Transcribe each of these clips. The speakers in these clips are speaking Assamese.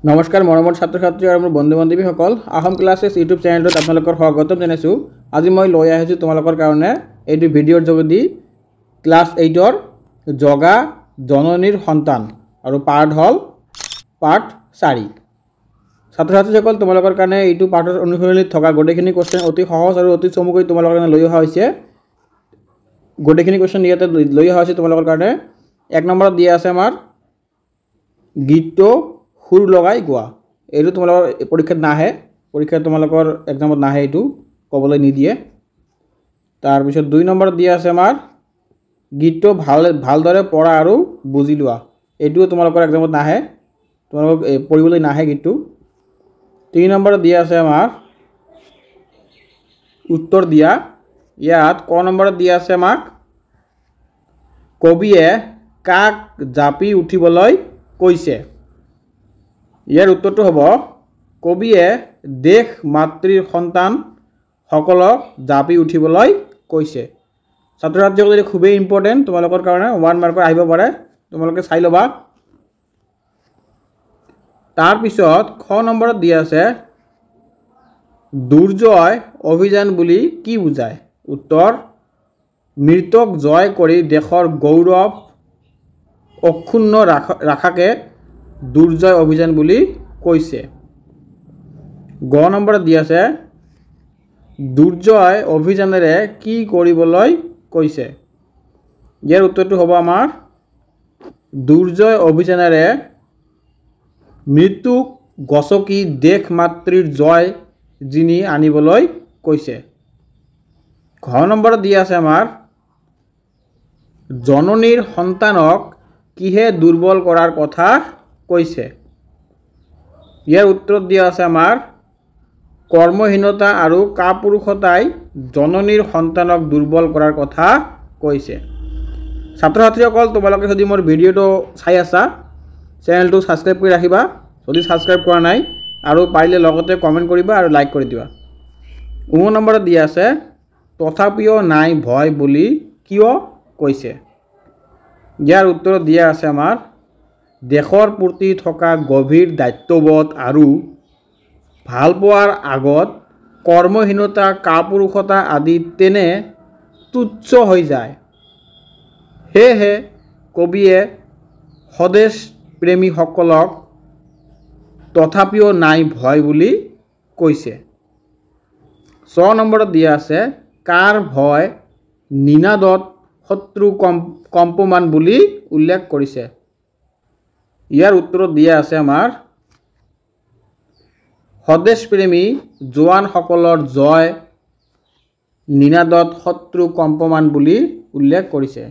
নমস্কাৰ মৰমৰ ছাত্ৰ ছাত্ৰী আৰু মোৰ বন্ধু বান্ধৱীসকল আহম ক্লাছেছ ইউটিউব চেনেলটোত আপোনালোকৰ স্বাগতম জনাইছোঁ। আজি মই লৈ আহিছোঁ তোমালোকৰ কাৰণে এইটো ভিডিঅ'ৰ যোগেদি ক্লাছ 8ৰ জগা জননীৰ সন্তান আৰু পাঠ হ'ল পাঠ 4। ছাত্ৰ ছাত্ৰীসকল তোমালোকৰ কাৰণে এইটো পাঠৰ অনুসৰণিত থকা গোটেইখিনি কোৱেশ্চন অতি সহজ আৰু অতি চমুকৈ তোমালোকৰ কাৰণে লৈ অহা হৈছে। গোটেইখিনি কোৱেশ্চন ইয়াতে লৈ অহা হৈছে তোমালোকৰ কাৰণে। 1 নম্বৰত দিয়া আছে আমাৰ গীতটো সুৰ লগাই গোৱা। এইটো তোমালোকৰ পৰীক্ষাত নাহে, পৰীক্ষাত তোমালোকৰ এক্সামত নাহে, এইটো ক'বলৈ নিদিয়ে। তাৰপিছত 2 নম্বৰত দিয়া আছে আমাৰ গীতটো ভালদৰে পঢ়া আৰু বুজি লোৱা। এইটোও তোমালোকৰ এক্সামত নাহে, তোমালোকক পঢ়িবলৈ নাহে গীতটো। 3 নম্বৰত দিয়া আছে আমাৰ উত্তৰ দিয়া। ইয়াত ক নম্বৰত দিয়া আছে আমাক কবিয়ে কাক জাপি উঠিবলৈ কৈছে। ইয়াৰ উত্তৰটো হ'ব কবিয়ে দেশ মাতৃৰ সন্তান সকলক জাপি উঠিবলৈ কৈছে। ছাত্ৰ ছাত্ৰীসকল এইটো খুবেই ইম্পৰ্টেণ্ট তোমালোকৰ কাৰণে, 1 মাৰ্কৰ আহিব পাৰে, তোমালোকে চাই ল'বা। তাৰপিছত খ নম্বৰত দিয়া আছে দুৰ্জয় অভিযান বুলি কি বুজায়। উত্তৰ মৃতক জয় কৰি দেশৰ গৌৰৱ অক্ষুণ্ণ ৰাখাকে দুৰ্জয় অভিযান বুলি কৈছে। গ নম্বৰত দিয়া আছে দুৰ্জয় অভিযানেৰে কি কৰিবলৈ কৈছে। ইয়াৰ উত্তৰটো হ'ব আমাৰ দুৰ্জয় অভিযানেৰে মৃত্যুক গছকি দেশ মাতৃৰ জয় জিনি আনিবলৈ কৈছে। ঘ নম্বৰত দিয়া আছে আমাৰ জননীৰ সন্তানক কিহে দুৰ্বল কৰাৰ কথা কৈছে। ইয়াৰ উত্তৰত দিয়া আছে আমাৰ কৰ্মহীনতা আৰু কাপুৰুষতাই জননীৰ সন্তানক দুৰ্বল কৰাৰ কথা কৈছে। ছাত্ৰ ছাত্ৰীসকল তোমালোকে যদি মোৰ ভিডিঅ'টো চাই আছা চেনেলটো ছাবস্ক্ৰাইব কৰি ৰাখিবা, যদি ছাবস্ক্ৰাইব কৰা নাই, আৰু পাৰিলে লগতে কমেণ্ট কৰিবা আৰু লাইক কৰি দিবা। 9 নম্বৰত দিয়া আছে তথাপিও নাই ভয় বুলি কিয় কৈছে। ইয়াৰ উত্তৰত দিয়া আছে আমাৰ দেশৰ প্ৰতি থকা গভীৰ দায়িত্ববোধ আৰু ভালপোৱাৰ আগত কৰ্মহীনতা কাপুৰুষতা আদি তেনে তুচ্ছ হৈ যায়। সেয়েহে কবিয়ে স্বদেশ প্ৰেমীসকলক তথাপিও নাই ভয় বুলি কৈছে। 6 নম্বৰত দিয়া আছে কাৰ ভয় নিনাদত শত্ৰু কম্পমান বুলি উল্লেখ কৰিছে। ইয়াৰ উত্তৰত দিয়া আছে আমাৰ স্বদেশপ্ৰেমী জোৱানসকলৰ জয় নিনাদত শত্ৰু কম্পমান বুলি উল্লেখ কৰিছে।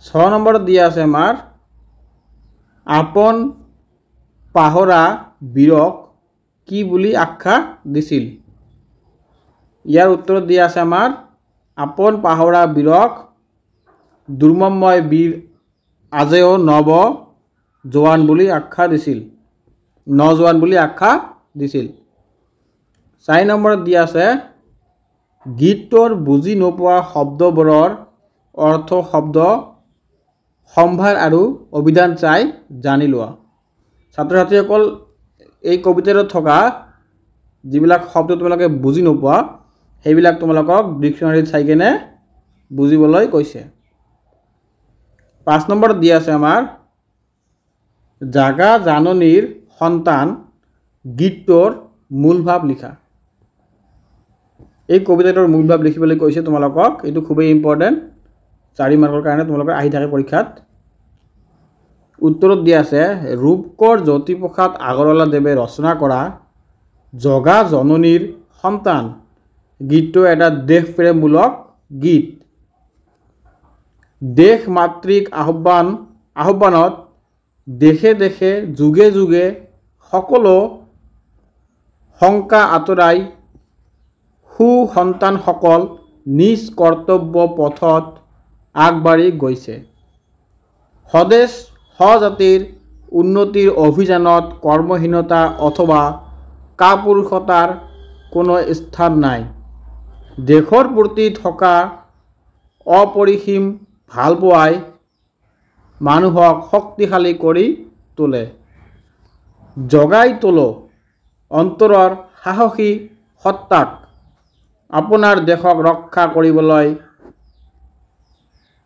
6 নম্বৰত দিয়া আছে আমাৰ আপন পাহৰা বীৰক কি বুলি আখ্যা দিছিল। ইয়াৰ উত্তৰত দিয়া আছে আমাৰ আপন পাহৰা বীৰক দুৰ্মময় বীৰ আজেও নজোৱান বুলি আখ্যা দিছিল। 4 নম্বৰত দিয়া আছে গীতটোৰ বুজি নোপোৱা শব্দবোৰৰ অৰ্থ শব্দ সম্ভাৰ আৰু অভিধান চাই জানি লোৱা। ছাত্ৰ ছাত্ৰীসকল এই কবিতাটোত থকা যিবিলাক শব্দ তোমালোকে বুজি নোপোৱা সেইবিলাক তোমালোকক ডিকশ্যনাৰীত চাই কেনে বুজিবলৈ কৈছে। 5 নম্বৰত দিয়া আছে আমাৰ জাগা জাননীৰ সন্তান গীতটোৰ মূল ভাৱ লিখা। এই কবিতাটোৰ মূল ভাৱ লিখিবলৈ কৈছে তোমালোকক, এইটো খুবেই ইম্পৰ্টেণ্ট, 4 মাৰ্কৰ কাৰণে তোমালোকৰ আহি থাকে পৰীক্ষাত। উত্তৰত দিয়া আছে ৰূপকোঁৱৰ জ্যোতিপ্ৰসাদ আগৰৱালাদেৱে ৰচনা কৰা জগা জননীৰ সন্তান গীতটো এটা দেশপ্ৰেমমূলক গীত। দেশ মাতৃক আহ্বানত দেশে দেশে যুগে যুগে সকলো শংকা আঁতৰাই সুসন্তানসকল নিজ কৰ্তব্য পথত আগবাঢ়ি গৈছে। স্বদেশ স্বজাতিৰ উন্নতিৰ অভিযানত কৰ্মহীনতা অথবা কাপুৰুষতাৰ কোনো স্থান নাই। দেশৰ প্ৰতি থকা অপৰিসীম ভালপোৱাই মানুহক শক্তিশালী কৰি তোলে। জগাই তোলো অন্তৰৰ সাহসী সত্তাক আপোনাৰ দেশক ৰক্ষা কৰিবলৈ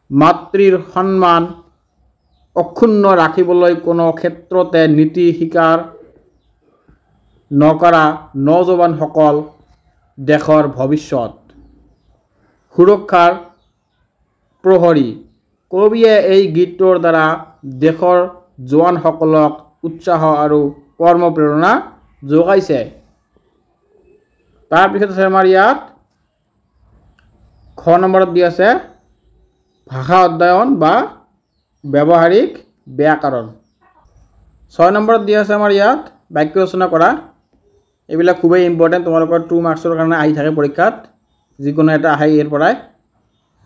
মাতৃৰ সন্মান অক্ষুণ্ণ ৰাখিবলৈ কোনো ক্ষেত্ৰতে নীতি স্বীকাৰ নকৰা নজৱানসকল দেশৰ ভৱিষ্যত সুৰক্ষাৰ প্ৰহৰী। কবিয়ে এই গীতটোৰ দ্বাৰা দেশৰ জোৱানসকলক উৎসাহ আৰু কৰ্মপ্ৰেৰণা যোগাইছে। তাৰপিছত আছে আমাৰ ইয়াত খ নম্বৰত দি আছে ভাষা অধ্যয়ন বা ব্যৱহাৰিক ব্যাকৰণ। 6 নম্বৰত দি আছে আমাৰ ইয়াত বাক্য ৰচনা কৰা। এইবিলাক খুবেই ইম্পৰ্টেণ্ট, তোমালোকৰ 2 মাৰ্কছৰ কাৰণে আহি থাকে পৰীক্ষাত, যিকোনো এটা আহে ইয়াৰ পৰাই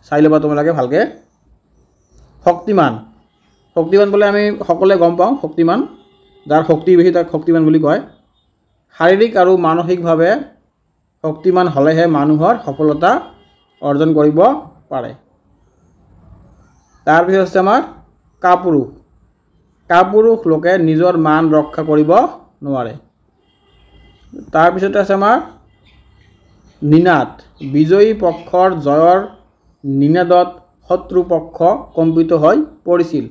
চাই ল'বা তোমালোকে ভালকৈ। শক্তিমান, শক্তিমান বোলে আমি সকলোৱে গম পাওঁ, শক্তিমান যাৰ শক্তি বেছি তাক শক্তিমান বুলি কয়। শাৰীৰিক আৰু মানসিকভাৱে শক্তিমান হ'লেহে মানুহৰ সফলতা অৰ্জন কৰিব পাৰে। তাৰপিছত আছে আমাৰ কাপুৰুষ, কাপুৰুষ লোকে নিজৰ মান ৰক্ষা কৰিব নোৱাৰে। তাৰপিছতে আছে আমাৰ নিনাদ, বিজয়ী পক্ষৰ জয়ৰ নিনাদত শত্ৰুপক্ষ কম্পিত হৈ পৰিছিল।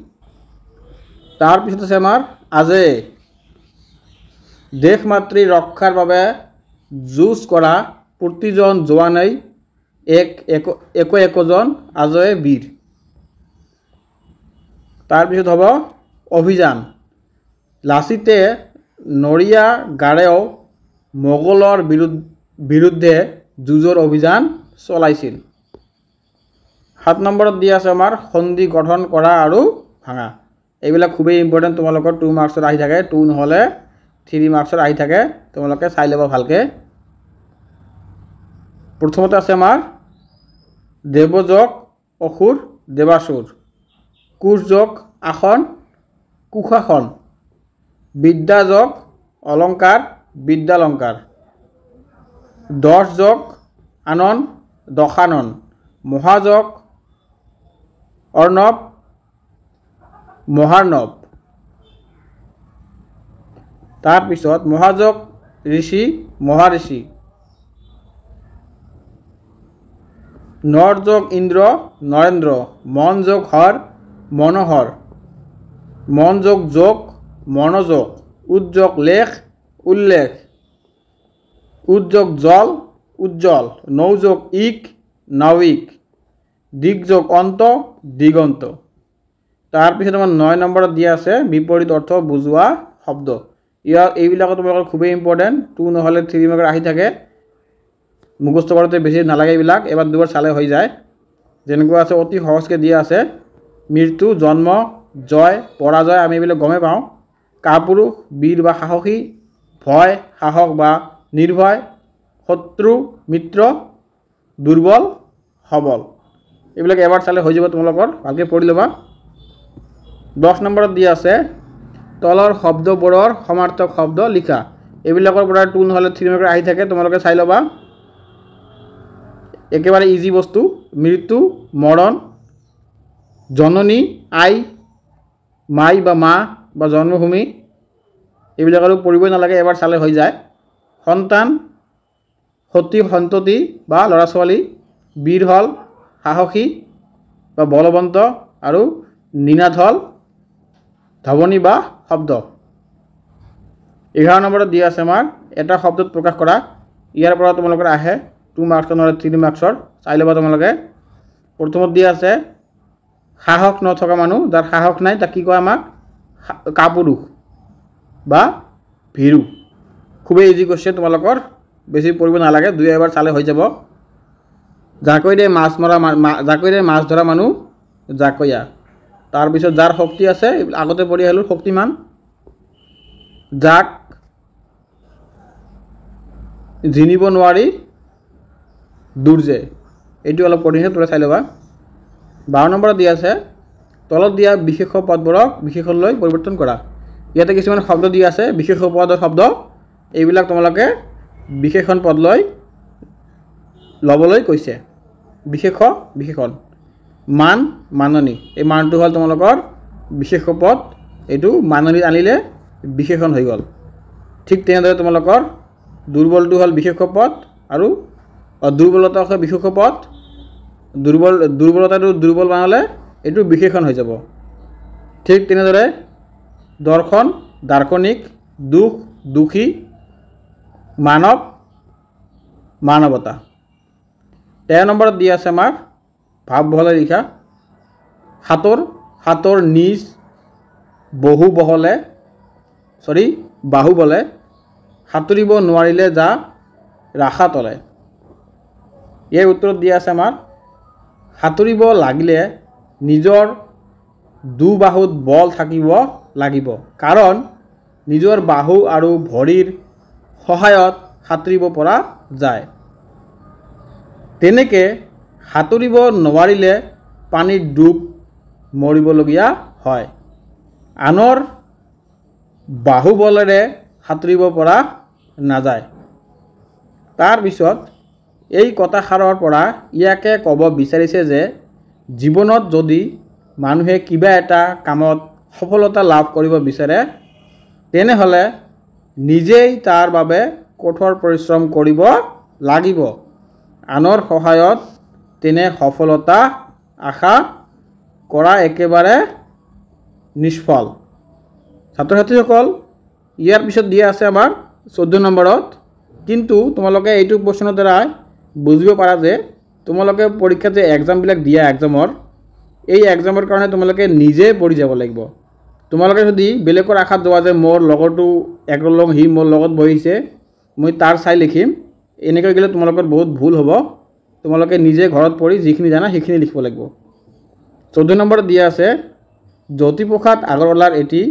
তাৰপিছত আছে আমাৰ আজে, দেশ মাতৃ ৰক্ষাৰ বাবে যুঁজ কৰা প্ৰতিজন জোৱানেই একোজন আজয়ে বীৰ। তাৰপিছত হ'ব অভিযান, লাচিতে নৰিয়া গাৰেও মোগলৰ বিৰুদ্ধে যুঁজৰ অভিযান চলাইছিল। 7 নম্বৰত দি আছে আমাৰ সন্ধি গঠন কৰা আৰু ভাঙা। এইবিলাক খুবেই ইম্পৰ্টেণ্ট, তোমালোকৰ 2 মাৰ্কছত আহি থাকে, 2 নহ'লে 3 মাৰ্কছত আহি থাকে, তোমালোকে চাই ল'বা ভালকৈ। প্ৰথমতে আছে আমাৰ দেৱযোগ অসুৰ দেৱাসুৰ, কোষযোগ আসন কুশাসন, বিদ্যাযোগ অলংকাৰ বিদ্যালংকাৰ, দশযোগ আনন দশানন, মহাযোগ অৰ্ণৱ মহাৰ্ণৱ। তাৰপিছত মহাযোগ ঋষি মহাঋষি, নৰযোগ ইন্দ্ৰ নৰেন্দ্ৰ, মনযোগ হৰ মনোহৰ, মনযোগ যোগ মনোযোগ, উদ্যোগ লেখ উল্লেখ, উদ্যোগ জল উজ্জ্বল, নৌযোগ ইক নাৱিক, দিগযোগ অন্ত দিগন্ত। তাৰপিছত আমাৰ 9 নম্বৰত দিয়া আছে বিপৰীত অৰ্থ বুজোৱা শব্দ। এইবিলাকো তোমালোকৰ খুবেই ইম্পৰ্টেণ্ট, 2 নহ'লে 3 মাৰ্কত আহি থাকে, মুখস্থ কৰোঁতে বেছি নালাগে, এইবিলাক এবাৰ দুবাৰ চালে হৈ যায়। যেনেকুৱা আছে অতি সহজকৈ দিয়া আছে, মৃত্যু জন্ম জয় পৰাজয় আমি এইবিলাক গমেই পাওঁ। কাপুৰুষ বীৰ বা সাহসী, ভয় সাহস বা নিৰ্ভয়, শত্ৰু মিত্ৰ, দুৰ্বল সবল, এইবিলাক এবাৰ চালে হৈ যাব, তোমালোকৰ ভালকৈ পঢ়ি ল'বা। 10 নম্বৰত দিয়া আছে তলৰ শব্দবোৰৰ সমাৰ্থক শব্দ লিখা। এইবিলাকৰ পৰা 2 নহ'লে 3 মাৰ্কত আহি থাকে, তোমালোকে চাই ল'বা। একেবাৰে ইজি বস্তু, মৃত্যু মৰণ, জননী আই, মাই বা মা বা জন্মভূমি, এইবিলাক আৰু পঢ়িবই নালাগে, এবাৰ চালে হৈ যায়। সন্তান সতি সন্ততি বা ল'ৰা ছোৱালী, বীৰ হ'ল সাহসী বা বলৱন্ত, আৰু নিনাদ হ'ল ধ্বনি বা শব্দ। 11 নম্বৰত দিয়া আছে আমাৰ এটা শব্দত প্ৰকাশ কৰা। ইয়াৰ পৰা তোমালোকৰ আহে 2 মাৰ্কছৰ নহ'লে 3 মাৰ্কছৰ, চাই ল'বা তোমালোকে। প্ৰথমত দিয়া আছে সাহস নথকা মানুহ, যাৰ সাহস নাই তাক কি কয় আমাক কাপুৰুষ বা ভীৰু। খুবেই ইজি কুৱেশ্যন, তোমালোকৰ বেছি পঢ়িব নালাগে, 2 এবাৰ চালে হৈ যাব। জাকৈৰে মাছ ধৰা মানুহ জাকৈয়া। তাৰপিছত যাৰ শক্তি আছে, আগতে পঢ়ি আহিলোঁ শক্তিমান, যাক জিনিব নোৱাৰি দুৰ্জে, এইটো অলপ পঢ়িহে তোৰে চাই ল'বা। 12 নম্বৰত দিয়া আছে তলত দিয়া বিশেষ পদবোৰক বিশেষণলৈ পৰিৱৰ্তন কৰা। ইয়াতে কিছুমান শব্দ দিয়া আছে বিশেষ পদৰ শব্দ, এইবিলাক তোমালোকে বিশেষণ পদলৈ ল'বলৈ কৈছে। বিশেষণ, মান মাননি, এই মানটো হ'ল তোমালোকৰ বিশেষ পদ, এইটো মাননিত আনিলে বিশেষণ হৈ গ'ল। ঠিক তেনেদৰে তোমালোকৰ দুৰ্বলটো হ'ল বিশেষ্য পদ আৰু দুৰ্বলতা হ'ল বিশেষ্য পদ দুৰ্বলতাটো দুৰ্বল বনালে এইটো বিশেষণ হৈ যাব ঠিক তেনেদৰে দৰ্শন দাৰ্শনিক দুখ দুখী মানৱ মানৱতা 13 নম্বৰত দিয়া আছে আমাৰ ভাৱ বহলে লিখা হাতৰ নিজ বাহু বলে সাঁতুৰিব নোৱাৰিলে যা ৰাখা তলে ইয়াৰ উত্তৰত দিয়া আছে আমাৰ সাঁতুৰিব লাগিলে নিজৰ দুবাহুত বল থাকিব লাগিব কাৰণ নিজৰ বাহু আৰু ভৰিৰ সহায়ত সাঁতুৰিব পৰা যায় তেনেকে সাঁতুৰিব নোৱাৰিলে পানীত ডুব মৰিবলগীয়া হয় আনৰ বাহু বলেৰে সাঁতুৰিব পৰা নাযায় তাৰ পিছত এই কথাষাৰৰ পৰা ইয়াকে ক'ব বিচাৰিছে যে জীৱনত যদি মানুহে কিবা এটা কামত সফলতা লাভ কৰিব বিচাৰে তেনেহলে নিজেই তাৰ বাবে কঠোৰ পৰিশ্ৰম কৰিব লাগিব আনৰ সহায়ত তেনে সফলতা আশা কৰা একেবাৰে নিষ্ফল ছাত্ৰ ছাত্ৰীসকল ইয়াৰ পিছত দিয়া আছে আমাৰ 14 নম্বৰত কিন্তু তোমালোকে এইটো প্ৰশ্নৰ দ্বাৰা বুজিব পাৰা যে তোমালোকে পৰীক্ষাত যে এক্সামবিলাক দিয়া এক্সামৰ এই এক্সামৰ কাৰণে তোমালোকে নিজে পঢ়ি যাব লাগিব তোমালোকে যদি বেলেগৰ আশাত যোৱা যে মোৰ লগৰটো একলং হি মোৰ লগত বহিছে মই তাৰ চাই লিখিম এনেকৈ গ'লে তোমালোকৰ বহুত ভুল হ'ব তোমালোকে নিজে ঘৰত পঢ়ি যিখিনি জানা সেইখিনি লিখিব লাগিব 14 নম্বৰত দিয়া আছে জ্যোতিপ্ৰসাদ আগৰৱালাৰ এটি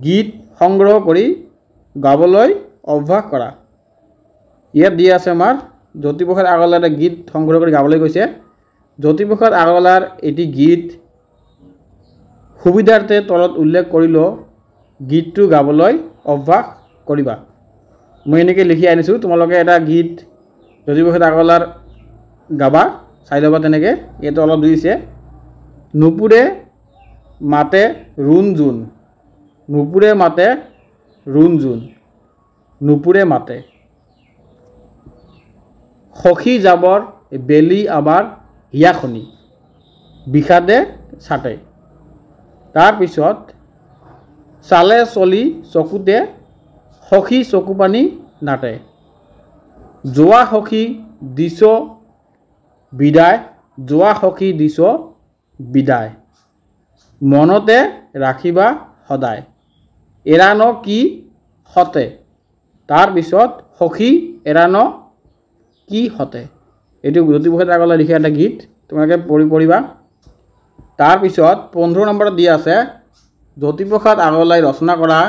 গীত সংগ্ৰহ কৰি গাবলৈ অভ্যাস কৰা ইয়াত দিয়া আছে আমাৰ জ্যোতিপ্ৰসাদ আগৰৱালাৰ গীত সংগ্ৰহ কৰি গাবলৈ কৈছে জ্যোতিপ্ৰসাদ আগৰৱালাৰ এটি গীত সুবিধাৰ্থে তলত উল্লেখ কৰিলো গীতটো গাবলৈ অভ্যাস কৰিবা মই এনেকৈ লিখি আনিছোঁ তোমালোকে এটা গীত জ্যোতিপ্ৰসাদ আগৰৱালাৰ গাবা চাই ল'বা তেনেকৈ এইটো অলপ দিছে নুপুৰে মাতে ৰুণ জোন নুপুৰে মাতে ৰুণ জোন নুপুৰে মাতে সখী যাবৰ বেলি আবাৰ হিয়াখনি বিষাদে ছাটে তাৰপিছত চালে চলি চকুতে সখী চকুপানী নাটে যোৱা সখী দিছ বিদায় মনতে ৰাখিবা সদায় এৰান কি হতে তাৰপিছত সখী এৰান কি হতে এইটো জ্যোতিপ্ৰসাদ আগৰৱালাই লিখা এটা গীত তোমালোকে পঢ়িবা তাৰপিছত 15 নম্বৰত দিয়া আছে জ্যোতিপ্ৰসাদ আগৰৱালাই ৰচনা কৰা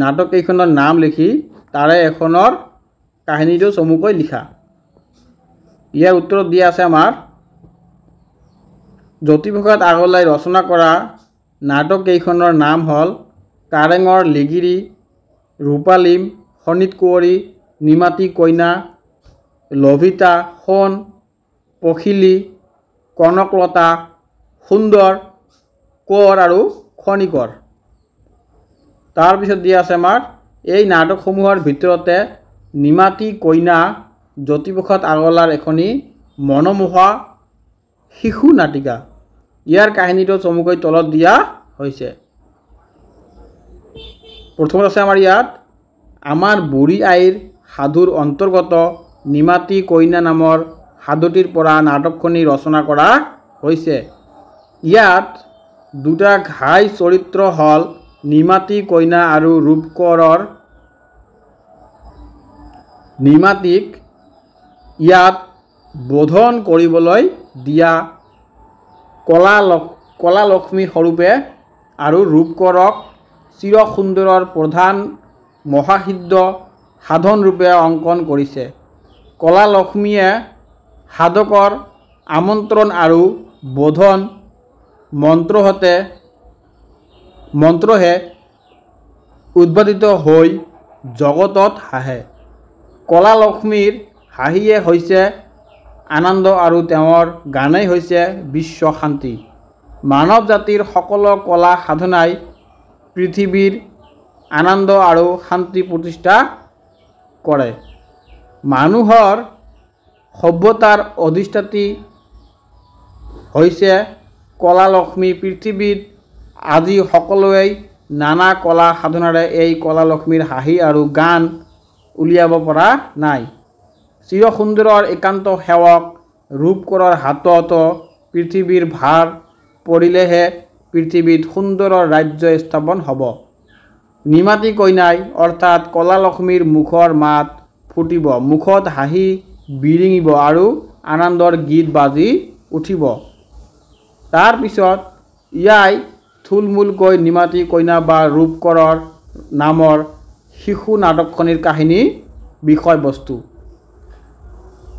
নাটক কেইখনৰ নাম লিখি তাৰে এখনৰ কাহিনীটো চমুকৈ লিখা ইয়াৰ উত্তৰত দিয়া আছে আমাৰ জ্যোতিপ্ৰসাদ আগৰৱালাই ৰচনা কৰা নাটক কেইখনৰ নাম হ'ল কাৰেঙৰ লিগিৰি ৰূপালীম শনিত কুঁৱৰী নিমাতী কইনা লভিতা সোণ পখিলী কনকলতা সুন্দৰ কোঁৱৰ আৰু খনিকৰ তাৰপিছত দিয়া আছে আমাৰ এই নাটকসমূহৰ ভিতৰতে নিমাতী কইনা জ্যোতিপ্ৰসাদ আগৰৱালাৰ এখনি মনোমোহা শিশু নাটিকা ইয়াৰ কাহিনীটো চমুকৈ তলত দিয়া হৈছে প্ৰথমত আছে আমাৰ ইয়াত আমাৰ বুঢ়ী আইৰ সাধুৰ অন্তৰ্গত নিমাতী কইনা নামৰ সাধুটিৰ পৰা নাটকখনি ৰচনা কৰা হৈছে ইয়াত দুটা ঘাই চৰিত্ৰ হ'ল নিমাতী কইনা আৰু ৰূপকোঁৱৰৰ নিমাতীক ইয়াত বোধন কৰিবলৈ দিয়া কলা লক্ষ্মী স্বৰূপে আৰু ৰূপকোঁৱৰক চিৰসুন্দৰৰ প্ৰধান মহাসিদ্ধ সাধন ৰূপে অংকন কৰিছে কলা লক্ষ্মীয়ে সাধকৰ আমন্ত্ৰণ আৰু বোধন মন্ত্ৰহে উদ্বোধিত হৈ জগতত হাঁহে কলা লক্ষ্মীৰ হাঁহিয়ে হৈছে আনন্দ আৰু তেওঁৰ গানেই হৈছে বিশ্ব শান্তি মানৱ জাতিৰ সকলো কলা সাধনাই পৃথিৱীৰ আনন্দ আৰু শান্তি প্ৰতিষ্ঠা কৰে। মানুহৰ সভ্যতাৰ অধিষ্ঠাত্ৰী হৈছে কলালক্ষ্মী। পৃথিৱীত আজি সকলোৱে নানা কলা সাধনাৰে এই কলালক্ষ্মীৰ হাঁহি আৰু গান উলিয়াব পৰা নাই। চিৰসুন্দৰৰ একান্ত সেৱক ৰূপকৰৰ হাতত পৃথিৱীৰ ভাৰ পৰিলেহে পৃথিৱীত সুন্দৰৰ ৰাজ্য স্থাপন হ'ব। নিমাতী কইনাই অৰ্থাৎ কলালক্ষ্মীৰ মুখৰ মাত ফুটিব, মুখত হাঁহি বিৰিঙিব আৰু আনন্দৰ গীত বাজি উঠিব। তাৰ পিছত ইয়াই থুলমূলকৈ নিমাতী কইনা বা ৰূপকৰৰ নামৰ শিশু নাটকখনিৰ কাহিনী বিষয়বস্তু।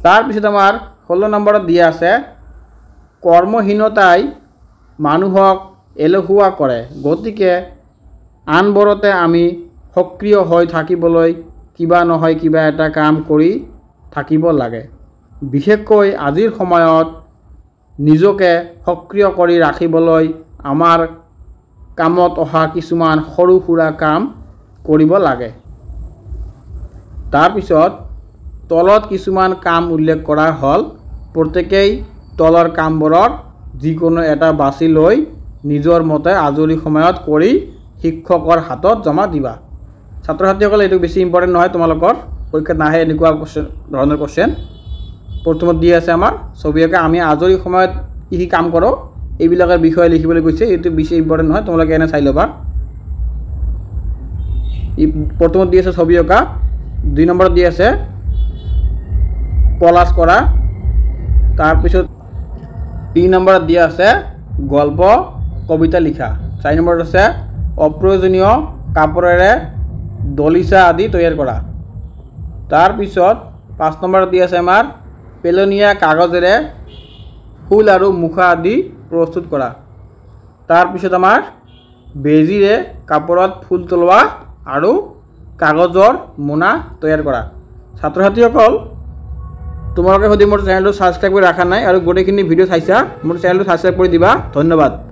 তাৰপিছত আমাৰ 16 নম্বৰত দিয়া আছে কৰ্মহীনতাই মানুহক এলেহুৱা কৰে, গতিকে আনবোৰতে আমি সক্ৰিয় হৈ থাকিবলৈ কিবা নহয় কিবা এটা কাম কৰি থাকিব লাগে। বিশেষকৈ আজিৰ সময়ত নিজকে সক্ৰিয় কৰি ৰাখিবলৈ আমাৰ কামত অহা কিছুমান সৰু সুৰা কাম কৰিব লাগে। তাৰপিছত তলত কিছুমান কাম উল্লেখ কৰা হ'ল। প্ৰত্যেকেই তলৰ কামবোৰৰ যিকোনো এটা বাছি লৈ নিজৰ মতে আজৰি সময়ত কৰি শিক্ষকৰ হাতত জমা দিবা। ছাত্ৰ ছাত্ৰীসকলে এইটো বেছি ইম্পৰ্টেণ্ট নহয়, তোমালোকৰ পৰীক্ষাত নাহে এনেকুৱা ধৰণৰ কুৱেশ্যন। প্ৰথমত দি আছে আমাৰ ছবি অঁকা। আমি আজৰি সময়ত কি কাম কৰোঁ এইবিলাকৰ বিষয়ে লিখিবলৈ কৈছে। এইটো বেছি ইম্পৰ্টেণ্ট নহয়, তোমালোকে এনে চাই ল'বা। প্ৰথমত দি আছে ছবি অঁকা, 2 নম্বৰত দি আছে কলাজ কৰা, তাৰপিছত 3 নম্বৰত দিয়া আছে গল্প কবিতা লিখা, 4 নম্বৰত আছে অপ্ৰয়োজনীয় কাপোৰেৰে দলিচা আদি তৈয়াৰ কৰা। তাৰপিছত 5 নম্বৰত দি আছে আমাৰ পেলনীয়া কাগজেৰে ফুল আৰু মুখা আদি প্ৰস্তুত কৰা। তাৰপিছত আমাৰ বেজীৰে কাপোৰত ফুল তোলোৱা আৰু কাগজৰ মোনা তৈয়াৰ কৰা। ছাত্ৰ ছাত্ৰীসকল, তোমালোকে যদি মোৰ চেনেলটো ছাবস্ক্ৰাইব কৰি ৰখা নাই আৰু গোটেইখিনি ভিডিঅ' চাইছা, মোৰ চেনেলটো ছাবস্ক্ৰাইব কৰি দিবা। ধন্যবাদ।